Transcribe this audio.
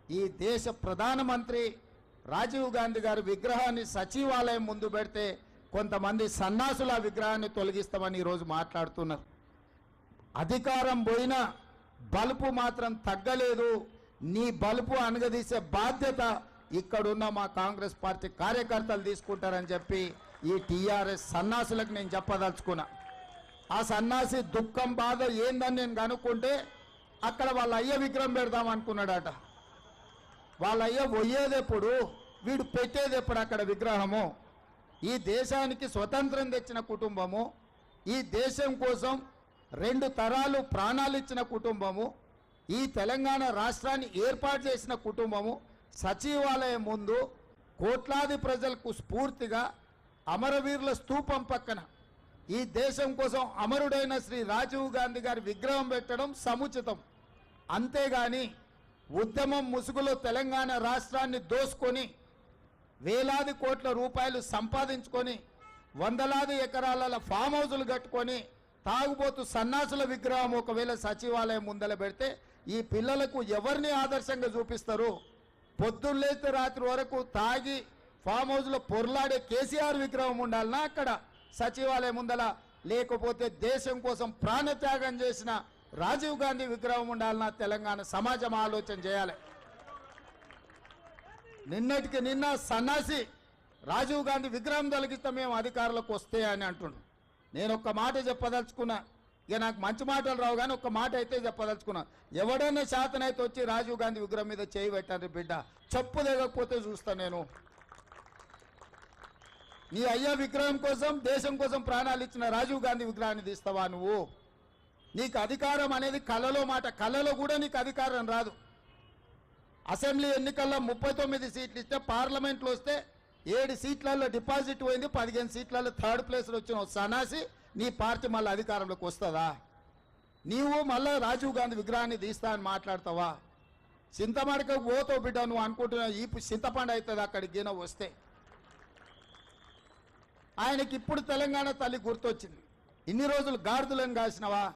ఈ దేశ ప్రధానమంత్రి రాజీవ్ గాంధీ గారి విగ్రహాన్ని సచివాలయం ముందు పెడితే కొంతమంది సన్నాసుల విగ్రహాన్ని తొలగిస్తామని ఈరోజు మాట్లాడుతున్నారు. అధికారం పోయినా బలుపు మాత్రం తగ్గలేదు. నీ బలుపు అనగదీసే బాధ్యత ఇక్కడున్న మా కాంగ్రెస్ పార్టీ కార్యకర్తలు తీసుకుంటారని చెప్పి ఈ టీఆర్ఎస్ సన్నాసులకు నేను చెప్పదలుచుకున్నా. ఆ సన్నాసి దుఃఖం బాధ ఏందని నేను కనుక్కుంటే అక్కడ వాళ్ళ అయ్య విగ్రహం పెడదాం అనుకున్నాడట. వాళ్ళ అయ్య పోయేదెప్పుడు, వీడు పెట్టేదెప్పుడు అక్కడ విగ్రహము? ఈ దేశానికి స్వతంత్రం తెచ్చిన కుటుంబము, ఈ దేశం కోసం 2 తరాలు ప్రాణాలు ఇచ్చిన కుటుంబము, ఈ తెలంగాణ రాష్ట్రాన్ని ఏర్పాటు చేసిన కుటుంబము సచివాలయం ముందు కోట్లాది ప్రజలకు స్ఫూర్తిగా అమరవీరుల స్తూపం పక్కన ఈ దేశం కోసం అమరుడైన శ్రీ రాజీవ్ గాంధీ గారి విగ్రహం పెట్టడం సముచితం. అంతేగాని ఉద్యమం ముసుగులో తెలంగాణ రాష్ట్రాన్ని దోసుకొని వేలాది కోట్ల రూపాయలు సంపాదించుకొని వందలాది ఎకరాల ఫామ్ హౌజులు కట్టుకొని తాగుబోతు సన్నాసుల విగ్రహం ఒకవేళ సచివాలయం ముందల పెడితే ఈ పిల్లలకు ఎవరిని ఆదర్శంగా చూపిస్తారు? పొద్దున్నేస్తే రాత్రి వరకు తాగి ఫామ్ హౌస్లో పొర్లాడే కేసీఆర్ విగ్రహం ఉండాలన్నా అక్కడ సచివాలయం ముందల, లేకపోతే దేశం కోసం ప్రాణత్యాగం చేసిన రాజీవ్ గాంధీ విగ్రహం ఉండాలన్నా తెలంగాణ సమాజం ఆలోచన చేయాలి. నిన్నటికి నిన్న సన్నాసి రాజీవ్ గాంధీ విగ్రహం తొలగిస్తే మేము అధికారులకు వస్తే అని అంటుండు. నేను ఒక్క మాట చెప్పదలుచుకున్నా. ఇక నాకు మంచి మాటలు రావు కానీ ఒక్క మాట అయితే చెప్పదలుచుకున్నా. ఎవడైనా శాతనైతే వచ్చి రాజీవ్ గాంధీ విగ్రహం మీద చేయి పెట్టండి బిడ్డ, చెప్పు దిగకపోతే చూస్తా నేను. నీ అయ్యా విగ్రహం కోసం దేశం కోసం ప్రాణాలు ఇచ్చిన రాజీవ్ గాంధీ విగ్రహాన్ని తీస్తావా నువ్వు? నీకు అధికారం అనేది కళలో మాట, కళలో కూడా నీకు అధికారం రాదు. అసెంబ్లీ ఎన్నికల్లో 39 సీట్లు ఇస్తే పార్లమెంట్లో వస్తే 7 సీట్లలో డిపాజిట్ పోయింది, 15 సీట్లలో 3rd ప్లేస్లో వచ్చిన సన్నాసి నీ పార్టీ మళ్ళీ అధికారంలోకి వస్తుందా? నీవు మళ్ళీ రాజీవ్ గాంధీ విగ్రహాన్ని తీస్తా అని మాట్లాడతావా? చింతమడకకు పోతావు బిడ్డ, నువ్వు అనుకుంటున్నావు ఈ చింతపండు అవుతుంది అక్కడికి గిన వస్తే. ఆయనకి ఇప్పుడు తెలంగాణ తల్లి గుర్తొచ్చింది. ఇన్ని రోజులు గాడిదలను కాసినవా?